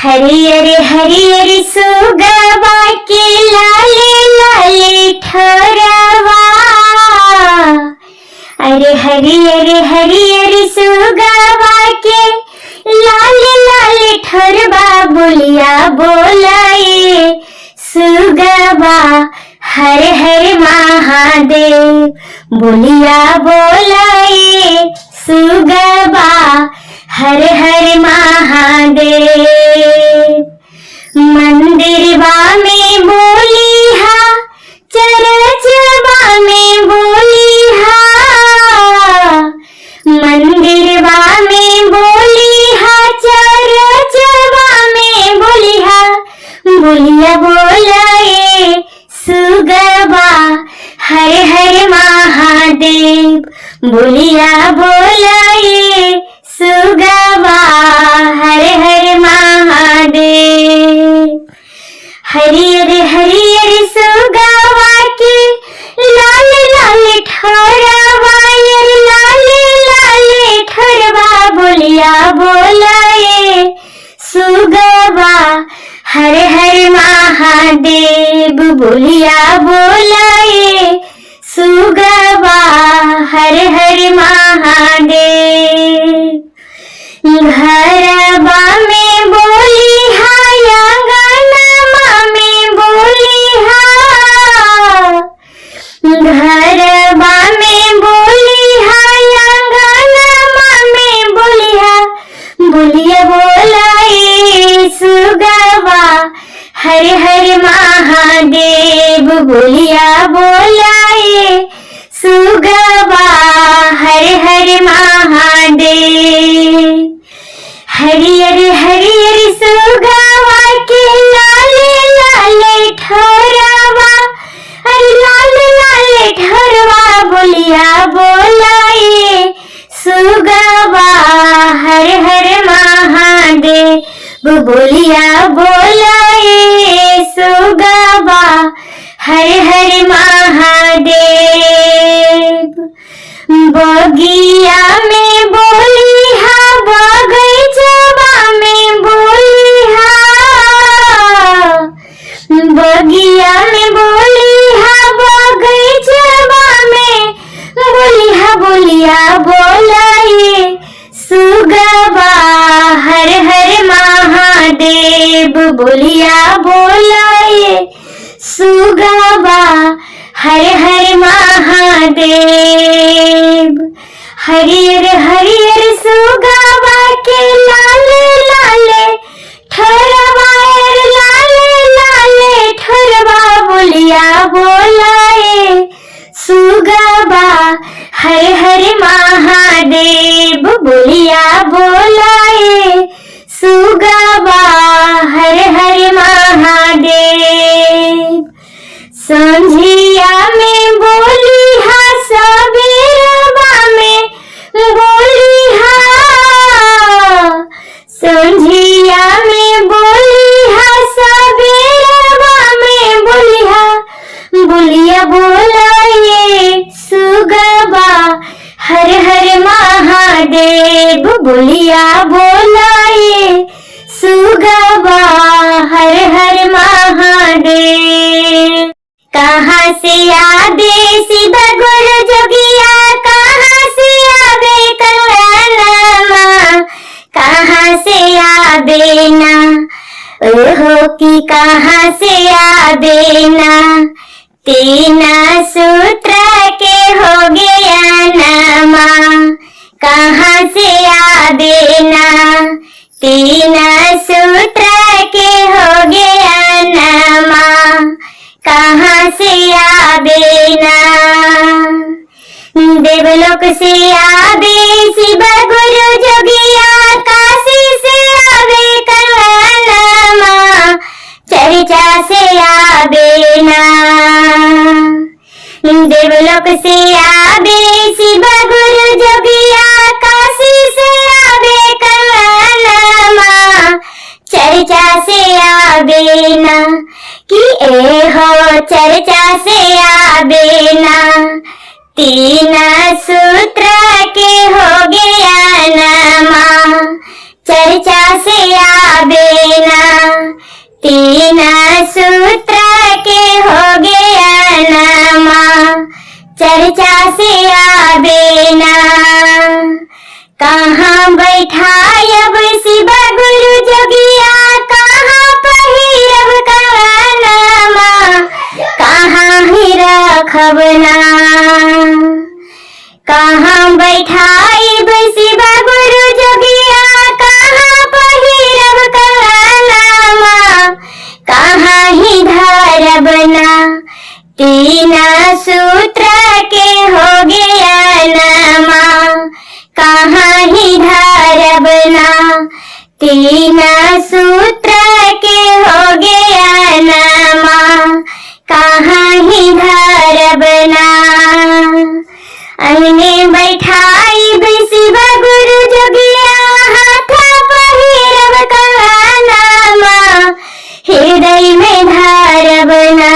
हरियर हरियर सुगवा के लाले लाले ठरवा। अरे हरियर हरियर सुगवा के लाले लाले ठरवा। बोलिया बोलाए सुगवा हर हर महादेव। बोलिया बोलाए सुगवा हर हर महादेव। मंदिरवा में बोली हा, चरचवा में बोली हा। मंदिरवा में बोली हा, चरचवा में बोली हा। बोलिया बोलाए सुगवा हर हर महादेव। बोलिया बोलाए सुगवा हर हर महादेव। हरियर हरियर सुगवा के लाल लाल ठरवा। लाल लाल ठरवा। बोलिया बोलाए सुगवा हर हर महादेव। बोलिया बोलाए सुगवा हर हर महादेव। घरवा में बोली हा, आंगनवा में बोली हा। घरवा में बोली हा, आंगनवा में बोली हा। बोलिया बोलाए सुगवा हर हर महादेव। बोलिया बोलाए सुगवा हर हर महादेव। हरियर हरियर सुगवा के लाले लाले ठरवा। अरे लाल लाल ठरवा। बोलिया बोलाए सुगवा हर हर महादेव। बोलिया बोलाए सुगवा हर हर महादेव। बगिया में बोली हा, बगीचवा में बोली हा। बगिया में बोली हा, बगीचवा में बोली हा। बोलिया बोलाए सुगवा हर हर महादेव। बोलिया बोलाए सुगवा हर हर महादेव। हरियर हरियर सुगवा के लाले लाले ठरवा। लाले लाले ठरवा। बोलिया बोलाए सुगवा हर हर महादेव। बोलिया बोलाए सुगवा हर हर महादेव। संझिया में बोली हा, सबेरवा में बोली हा। संझिया में बोली हा, सबेरवा में बोली हा। बोलिया बोलाए सुगवा हर हर महादेव। बोलिया बोलाए सुगवा हर हर महादेव। कहाँ से आदेश गुरु जोगिया, कहाँ से आवे कंगनामा। कहाँ से आवे ना ओहो की, कहाँ से आवे ना। तीन सूत्र के हो गया नामा। कहाँ से आवे ना। तीन सूत्र के हो गया नामा। कहाँ से आवे ना। देवलोक से आवे शिव गुरु जोगिया, काशी से आवे कंगनामा। चर्चा से आवे ना। देवलोक से आवे शिव गुरु जोगिया, काशी से आवे कंगनामा। चर्चा से आवे ना कि ए हो चर्चा से आवे ना। तीन सूत्र के हो गया नामा, चर्चा से आवे ना। बना। कहाँ बैठाइब शिव गुरु जोगिया, कहाँ पहिरब कंगनमा, कहाँ ही धरब ना, तीन सूत्र के हो गया नमा, कहाँ ही धरब ना, तीन सूत्र के हो गया नमा, कहाँ ही धरब ना। अंगने बैठाइब शिव गुरु जोगिया, हाथ पहिरब कंगनमा, हृदय में धरब ना।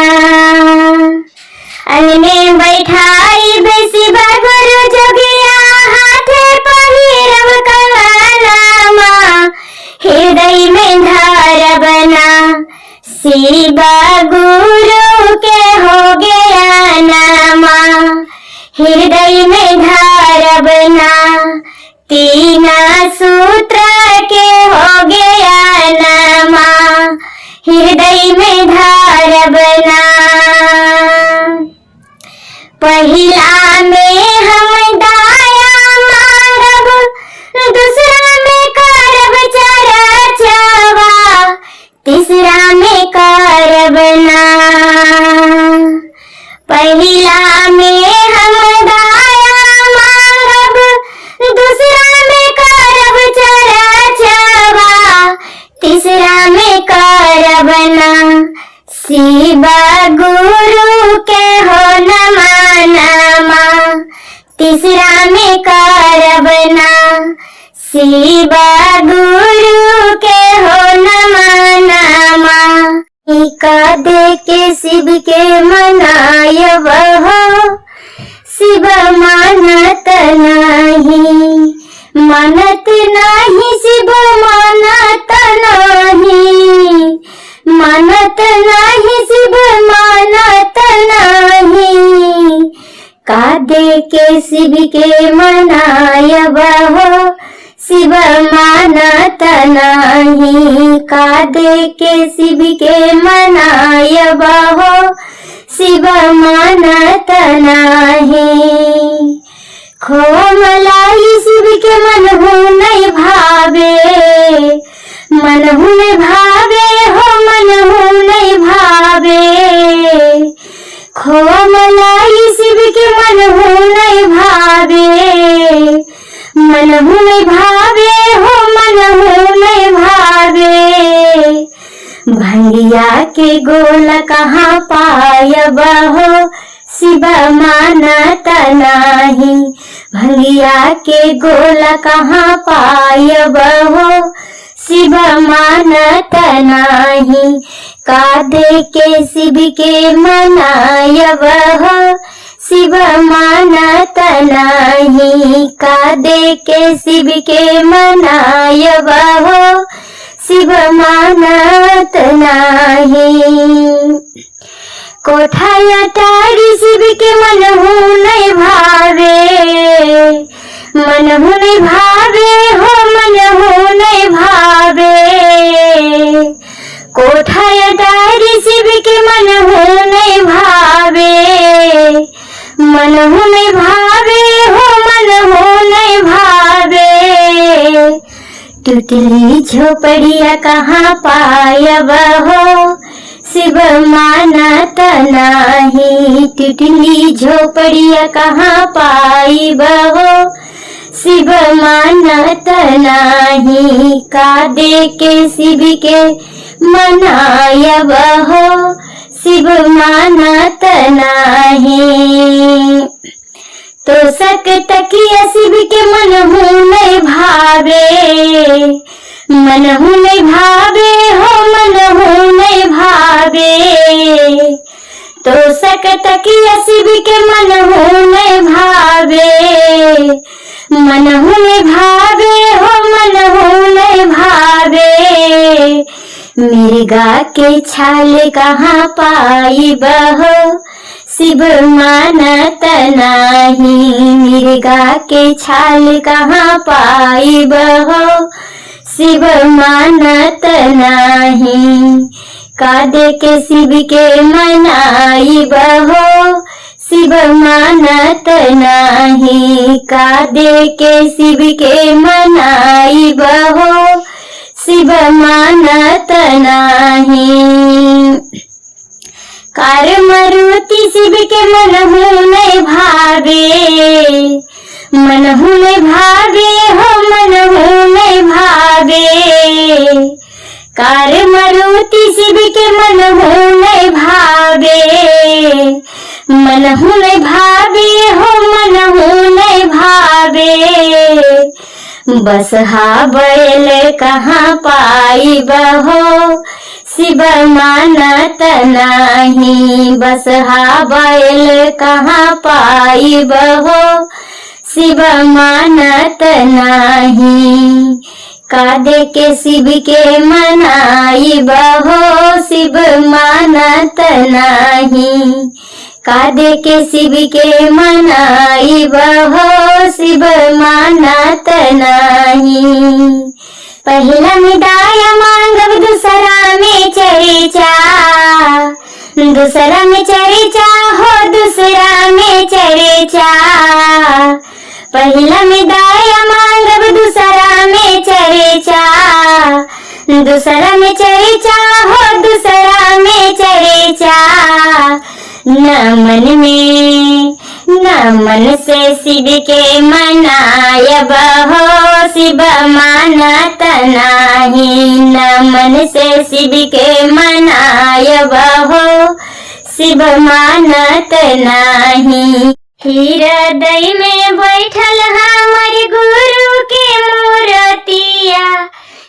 अंगने बैठाइब शिव गुरु जोगिया, हाथ पहिरब कंगनमा, हृदय में धरब ना, शिव गुरु के हो गया नमा, हृदय में धरब ना, तीन सूत्र के हो गया नमा, हृदय में धरब ना। पहिला में हम दाया मांगब, दूसरा में करब चरचवा, तीसरा में करब ना। पहिला में हम दाया मांगब, दूसरा में करब चरचवा, तीसरा में करब ना, शिव गुरु के हो नमनमा, तीसरा में करब ना, शिव गुरु के हो नमनमा। दे के शिव के मनायब हो, शिव मानत नहीं, मानत नहीं शिव मानत नहीं, मानत नहीं शिव मानत नहीं। कादे के शिव के मनायब हो, शिव मानत नहीं, कादे के शिव के मनायब हो, शिव मानत नहीं। खोमलाई शिव के मनहु नहीं भावे, मनहु नहीं भावे हो, मनहु नहीं भावे। खोमलाई शिव के मनहु नहीं भावे, मनहु नहीं भावे हो, मनहु नहीं भावे। भंगिया के गोला कहाँ पायब हो, शिव मानत नाही, भंगिया के गोला कहाँ पायब हो, शिव मानत नाही। कादे के शिव के मनायब हो, शिव मानत नाही, कादे के शिव के मनायब हो, शिव मानत नाही। कोठा अटारी शिव के मनहु नहीं भावे, मनहु नहीं भावे हो, मनहु नहीं भावे। कोठा अटारी शिव के मनहु नहीं भावे, मनहु नहीं भावे हो, मनहु नहीं भावे। टूटली झोपड़िया कहाँ पायब हो, शिव मानत नाही, टूटली झोपड़िया कहाँ पाइब हो, शिव मानत नाही। कादे के शिव के मनायब हो, शिव मानत नाही। तो सक तकिया शिव के मनहु नहीं भावे, मनहु नहीं भावे हो, मनहु नहीं भावे। तो सक तकिया शिव के मनहु नहीं भावे, मनहु नहीं भावे हो, मनहु नहीं भावे। मिर्गा के छाल कहाँ पाइब हो, शिव मानत नाही, मिर्गा के छाल कहाँ पाइब हो, शिव मानत नाही। कादे के शिव के मनाइब हो, शिव मानत नाही, का दे के शिव के मनाई बहो, शिव मानत नाही। कार मारुति शिव के मनहु नहीं भावे, मनहु नहीं भावे हो मनहु नहीं भावे। कार मारुति शिव के मनहु नहीं भावे, मनहु नहीं भावे हो मनहु नहीं भावे। बसहा बैल कहाँ पाई बहो, शिव मानत नाही, बसहा बैल कहाँ पाई बहो, शिव मानत नाही। का दे के शिव के मनाई बहो, शिव मानत नाही, का दे के शिव के मनाई बहो, शिव मानत नाही। पहला में दाया मांगब दूसरा में चर्चा, दूसरा में चर्चा हो दूसरा में चर्चा। पहला में दाया मांगब दूसरा में चर्चा, दूसरा में चर्चा हो दूसरा में चर्चा। न मन में न मन से शिव के मनायब हो, शिव मानत नाही, न मन से शिव के मनायब हो, शिव मानत नाही। हृदय में बैठल हमर गुरु के मूर्तिया,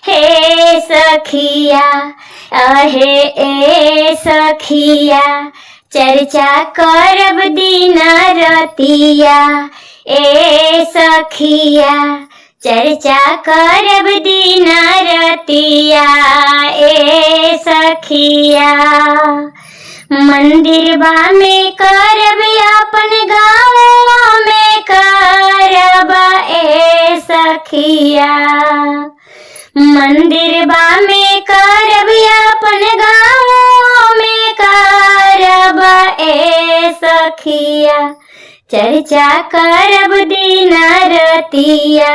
हे सखिया अहे ए सखिया, चर्चा करब दिन रतिया, ए सखिया चर्चा करब दिन रतिया, ए सखिया। मंदिरबा में करब अपन गाँव में करब, ए सखिया। मंदिरबा में करब अपन गाँव में करब, ए सखिया। चर्चा करब दिन रतिया,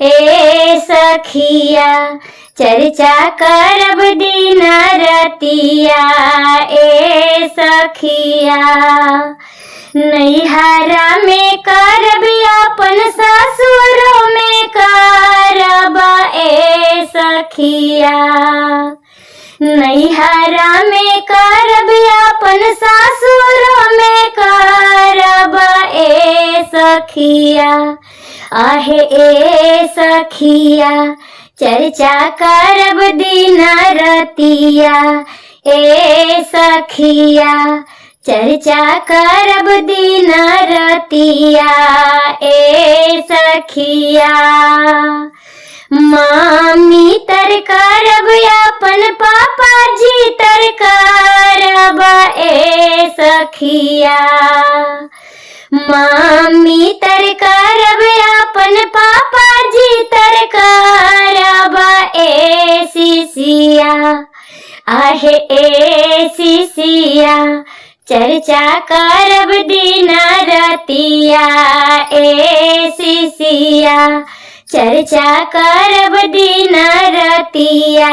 ए सखिया। चर्चा करब दिन रतिया, ए सखिया। नैहरा में करब अपन ससुरो में करब, ए सखिया। नैहरा में करब अपन ससुरो में करब, ए सखिया। आहे ए सखिया चर्चा करब दिन रतिया, ए सखिया। चर्चा करब दिन रतिया, ए सखिया। मम्मी तर करब अपन पापा जी तर करब, ए सखिया। मम्मी तर करब अपन पापा जी तर करब, ए शिशिया। आहे ए शिशिया चर्चा करब दिन रतिया, ए शिशिया। चर्चा करब दिन रतिया,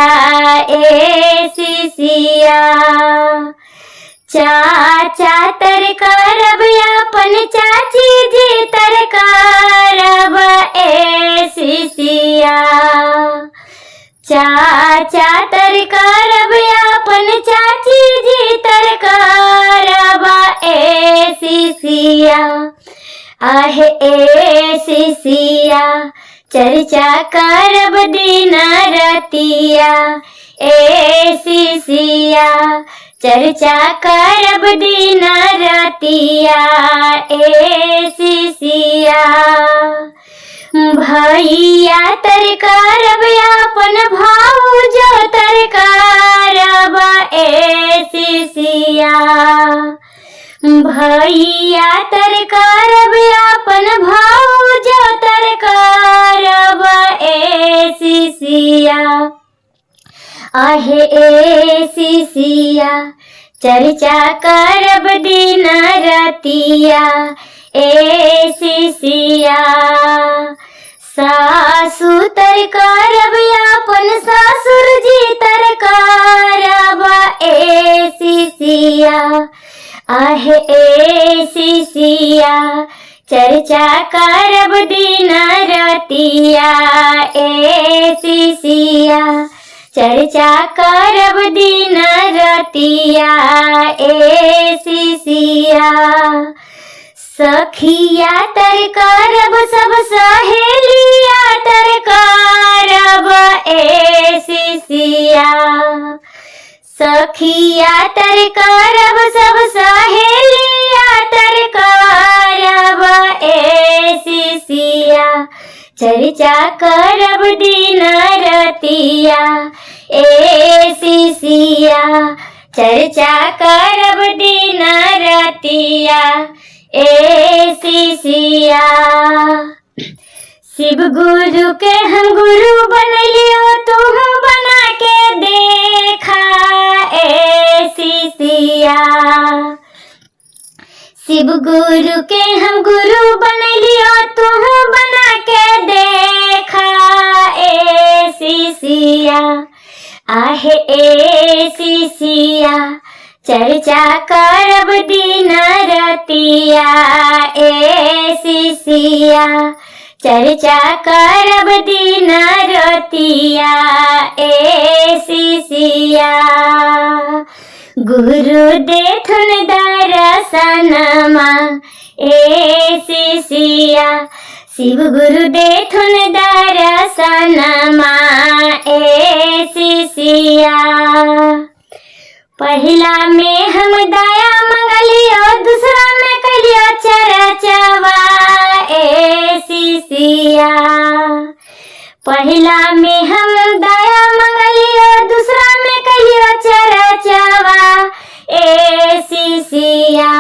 ए शिशिया। चाचा तर करब अपन चाची जी तर करब, ए शिशिया। चाचा तर करब अपन चाची जी तर करब, ए शिशिया। आहे ए शिशिया चर्चा करब दिन रतिया, ए शिशिया। चर्चा करब दिन रतिया, ए शिशिया। भैया तर करब अपन भाऊजो तर करब, ए शिशिया। भैया तर करब अपन भाऊजो तर करब, ए शिशिया। आहे ए शिशिया चर्चा करब दिन रतिया ए शिशिया। सासु तर करब अपन ससुर जी तर करब ए शिशिया। आहे ए शिशिया चर्चा करब दिन रतिया ए शिशिया। चर्चा करब दिन रतिया ए शिशिया। सखिया तर करब सब सहेलिया तर करब ए शिशिया। सखिया तर करब सब सहेलिया तर करब ए शिशिया। चर्चा करब दिन रतिया ए शिशिया। चर्चा करब दिन रतिया ए शिशिया। शिव गुरु के हम गुरु बनलियो तुम बना के देखा ए शिशिया। शिव गुरु के हम गुरु बनलियो तुम बना के देखा ए शिशिया। आहे ए शिशिया चर्चा करब दिन रतिया ए शिशिया। चर्चा करब दिन रतिया ए शिशिया। गुरु देथुन दर्शनमा ए शिशिया। शिव गुरु देथुन दर्शनमा ए शिशिया। पहिला में हम दया मंगलियो दूसरा में कलियो चरचवा ए शिशिया। पहिला में हम दया मंगलियो दूसरा में कलियो चरचवा ए शिशिया।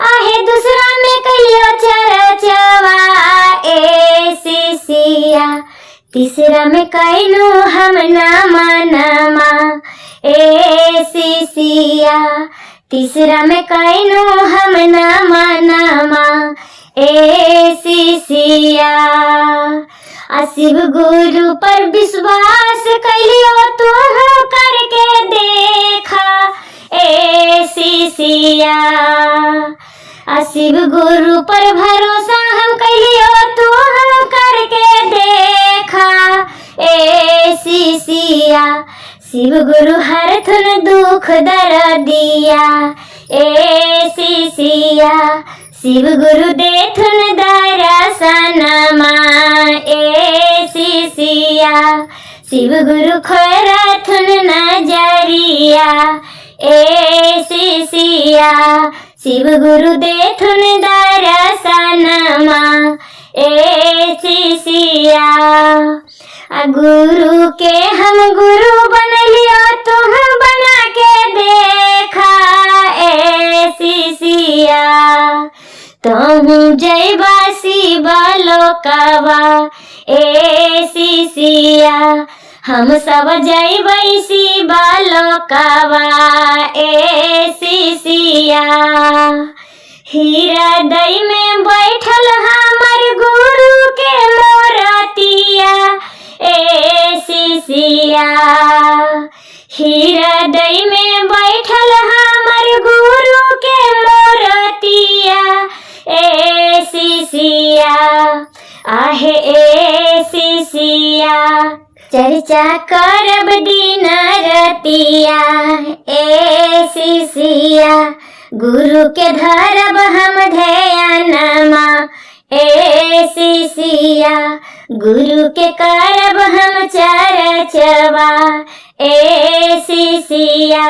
आहे दूसरा में कलियो चरचवा ए शिशिया। तीसरा में कैलू हम नमा ए शिशिया। तीसरा में कैलू हम नमा ए शिशिया। शिव गुरु पर विश्वास कैलियो तू करके देखा ए शिशिया। शिव गुरु पर भरोसा हम कैलियो तू करके देखा ए शिशिया। शिव गुरु हरथुन दुख दर्दिया ए शिशिया। शिव गुरु देथुन दर्शनमा ए शिशिया। शिव गुरु खोरथुन नजरिया ए शिशिया। शिव गुरु देथुन दर्शनमा ए शिशिया। गुरु के हम गुरु बनलियो तुम बना के देखा ए शिशिया। तुम जैबा शिव लोकवा ए शिशिया। हम सब जैबै शिव लोकवा ए शिशिया। हृदय में बैठल हमर गुरु के मूर्तिया ए शिशिया। हृदय में बैठल हमर गुरु के मूर्तिया ए शिशिया। आहे ए शिशिया चर्चा करब दिन रतिया ए शिशिया। गुरु के धरब हम ध्यानमा ए शिशिया। गुरु के करब हम चरचवा ए शिशिया।